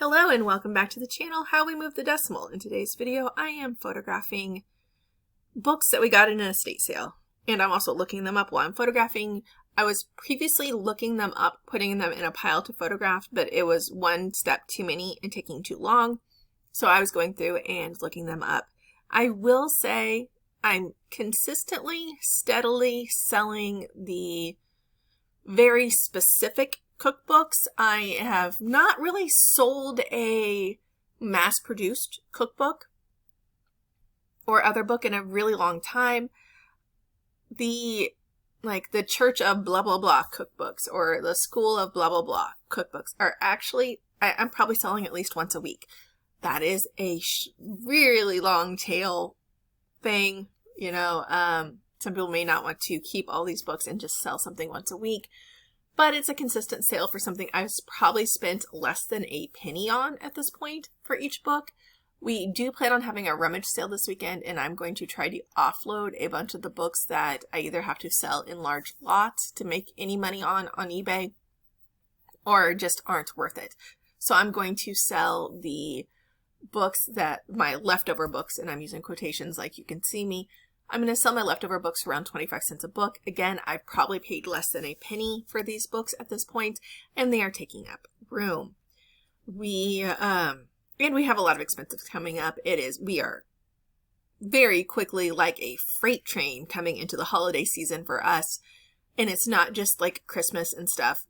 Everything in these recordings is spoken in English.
Hello and welcome back to the channel, How We Move the Decimal. In today's video, I am photographing books that we got in an estate sale. And I'm also looking them up while I'm photographing. I was previously looking them up, putting them in a pile to photograph, but it was one step too many and taking too long. So I was going through and looking them up. I will say I'm consistently, steadily selling the very specific cookbooks. I have not really sold a mass-produced cookbook or other book in a really long time. The Church of blah blah blah cookbooks or the School of blah blah blah cookbooks are actually, I'm probably selling at least once a week. That is a really long tail thing, some people may not want to keep all these books and just sell something once a week, but it's a consistent sale for something I've probably spent less than a penny on at this point for each book. We do plan on having a rummage sale this weekend, and I'm going to try to offload a bunch of the books that I either have to sell in large lots to make any money on eBay or just aren't worth it. So I'm going to sell the books my leftover books, and I'm using quotations like you can see me. I'm going to sell my leftover books around 25 cents a book. Again, I've probably paid less than a penny for these books at this point, and they are taking up room. We have a lot of expenses coming up. We are very quickly like a freight train coming into the holiday season for us. And it's not just like Christmas and stuff.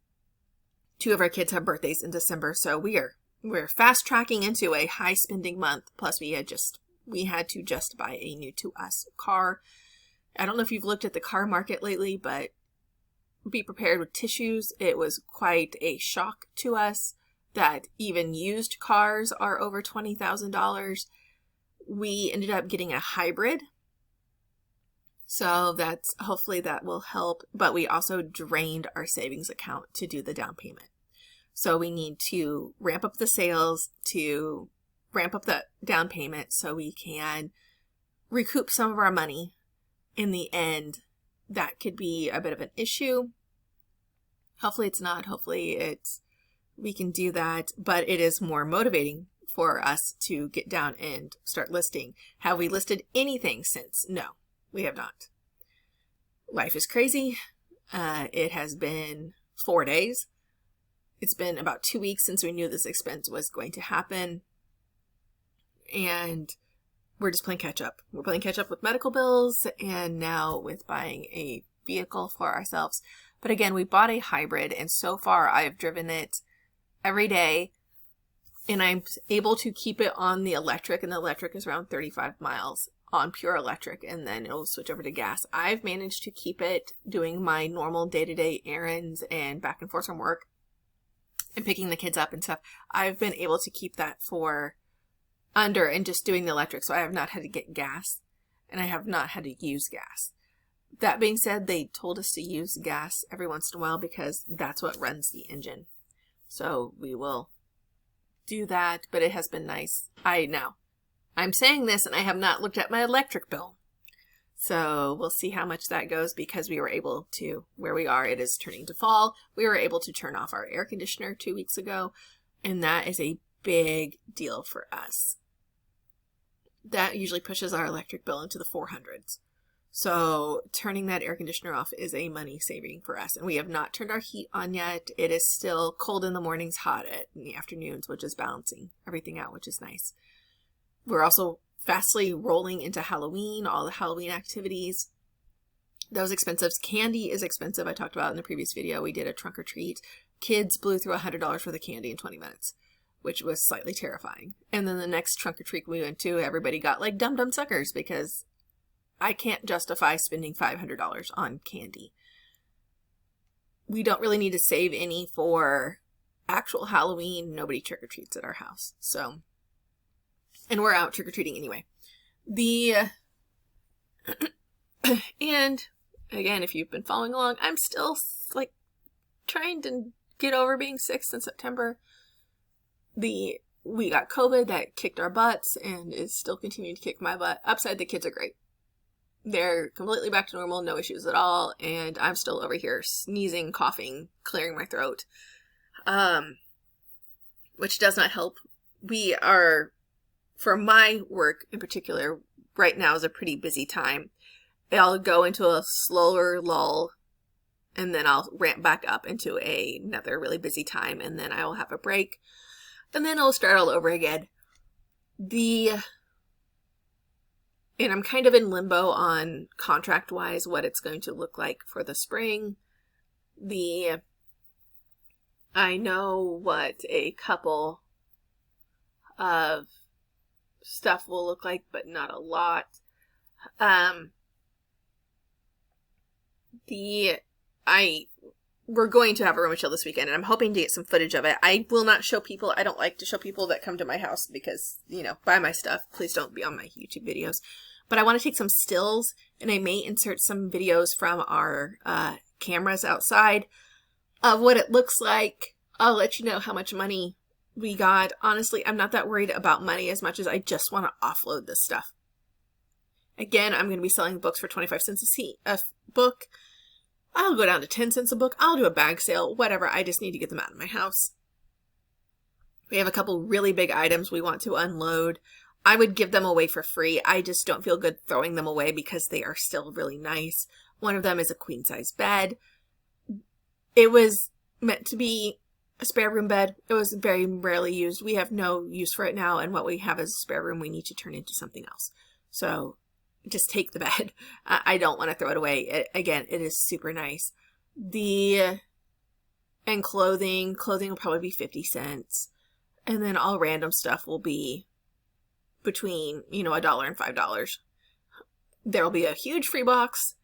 2 of our kids have birthdays in December, so we're fast tracking into a high spending month. Plus we had to just buy a new to us car. I don't know if you've looked at the car market lately, but be prepared with tissues. It was quite a shock to us that even used cars are over $20,000. We ended up getting a hybrid. So hopefully that will help, but we also drained our savings account to do the down payment. So we need to ramp up the sales to ramp up the down payment so we can recoup some of our money. In the end, that could be a bit of an issue. Hopefully it's not. Hopefully we can do that, but it is more motivating for us to get down and start listing. Have we listed anything since? No, we have not. Life is crazy. It has been 4 days. It's been about 2 weeks since we knew this expense was going to happen. And we're just playing catch up. We're playing catch up with medical bills and now with buying a vehicle for ourselves. But again, we bought a hybrid, and so far I've driven it every day, and I'm able to keep it on the electric, and the electric is around 35 miles on pure electric, and then it'll switch over to gas. I've managed to keep it doing my normal day-to-day errands and back and forth from work and picking the kids up and stuff. I've been able to keep that for under and just doing the electric, so I have not had to get gas, and I have not had to use gas. That being said, they told us to use gas every once in a while because that's what runs the engine. So we will do that, but it has been nice. I'm saying this and I have not looked at my electric bill. So we'll see how much that goes because we were able to, where we are, it is turning to fall. We were able to turn off our air conditioner 2 weeks ago, and that is a big deal for us. That usually pushes our electric bill into the 400s. So turning that air conditioner off is a money saving for us. And we have not turned our heat on yet. It is still cold in the mornings, hot in the afternoons, which is balancing everything out, which is nice. We're also fastly rolling into Halloween, all the Halloween activities. Those expensive. Candy is expensive. I talked about in the previous video. We did a trunk or treat. Kids blew through $100 for the candy in 20 minutes, which was slightly terrifying. And then the next trunk or treat we went to, everybody got like dum-dum suckers because I can't justify spending $500 on candy. We don't really need to save any for actual Halloween. Nobody trick-or-treats at our house. And we're out trick-or-treating anyway. And again, if you've been following along, I'm still trying to get over being sick since September. We got COVID that kicked our butts and is still continuing to kick my butt. Upside, the kids are great. They're completely back to normal, no issues at all, and I'm still over here sneezing, coughing, clearing my throat. which does not help. We are, for my work in particular, right now is a pretty busy time. I'll go into a slower lull, and then I'll ramp back up into another really busy time, and then I will have a break, and then it'll start all over again. And I'm kind of in limbo on contract-wise what it's going to look like for the spring. I know what a couple of stuff will look like, but not a lot. We're going to have a rummage sale this weekend, and I'm hoping to get some footage of it. I will not show people. I don't like to show people that come to my house because, buy my stuff. Please don't be on my YouTube videos. But I want to take some stills, and I may insert some videos from our cameras outside of what it looks like. I'll let you know how much money we got. Honestly, I'm not that worried about money as much as I just want to offload this stuff. Again, I'm going to be selling books for 25 cents a book. I'll go down to 10 cents a book. I'll do a bag sale, whatever. I just need to get them out of my house. We have a couple really big items we want to unload. I would give them away for free. I just don't feel good throwing them away because they are still really nice. One of them is a queen size bed. It was meant to be a spare room bed. It was very rarely used. We have no use for it now, and what we have as a spare room we need to turn into something else. So just take the bed. I don't want to throw it away. Again, it is super nice. And clothing will probably be 50 cents. And then all random stuff will be between, $1 and $5. There will be a huge free box.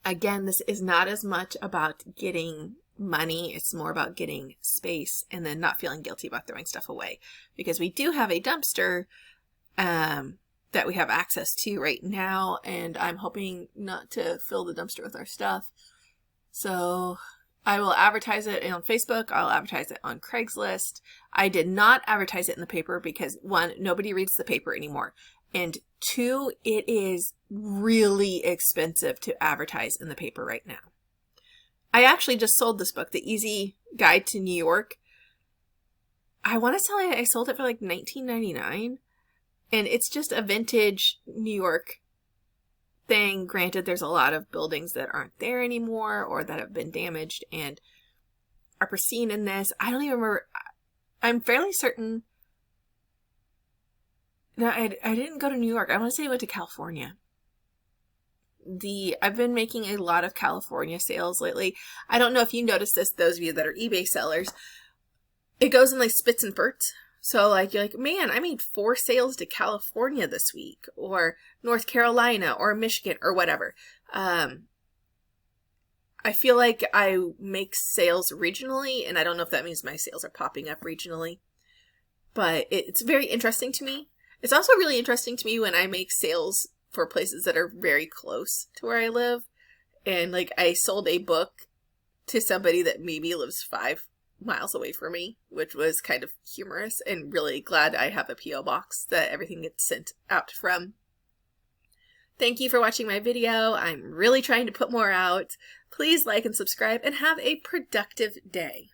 Again, this is not as much about getting money. It's more about getting space and then not feeling guilty about throwing stuff away. Because we do have a dumpster, that we have access to right now, and I'm hoping not to fill the dumpster with our stuff. So I will advertise it on Facebook. I'll advertise it on Craigslist. I did not advertise it in the paper because, one, nobody reads the paper anymore, and two, it is really expensive to advertise in the paper right now. I actually just sold this book, The Easy Guide to New York. I want to say I sold it for like $19.99. And it's just a vintage New York thing. Granted, there's a lot of buildings that aren't there anymore or that have been damaged and are pristine in this. I don't even remember. I'm fairly certain. No, I didn't go to New York. I want to say I went to California. I've been making a lot of California sales lately. I don't know if you noticed this, those of you that are eBay sellers. It goes in like spits and spurts. So you're like, man, I made 4 sales to California this week, or North Carolina, or Michigan, or whatever. I feel like I make sales regionally, and I don't know if that means my sales are popping up regionally. But it's very interesting to me. It's also really interesting to me when I make sales for places that are very close to where I live. And I sold a book to somebody that maybe lives 5 miles away from me, which was kind of humorous, and really glad I have a P.O. box that everything gets sent out from. Thank you for watching my video. I'm really trying to put more out. Please like and subscribe and have a productive day.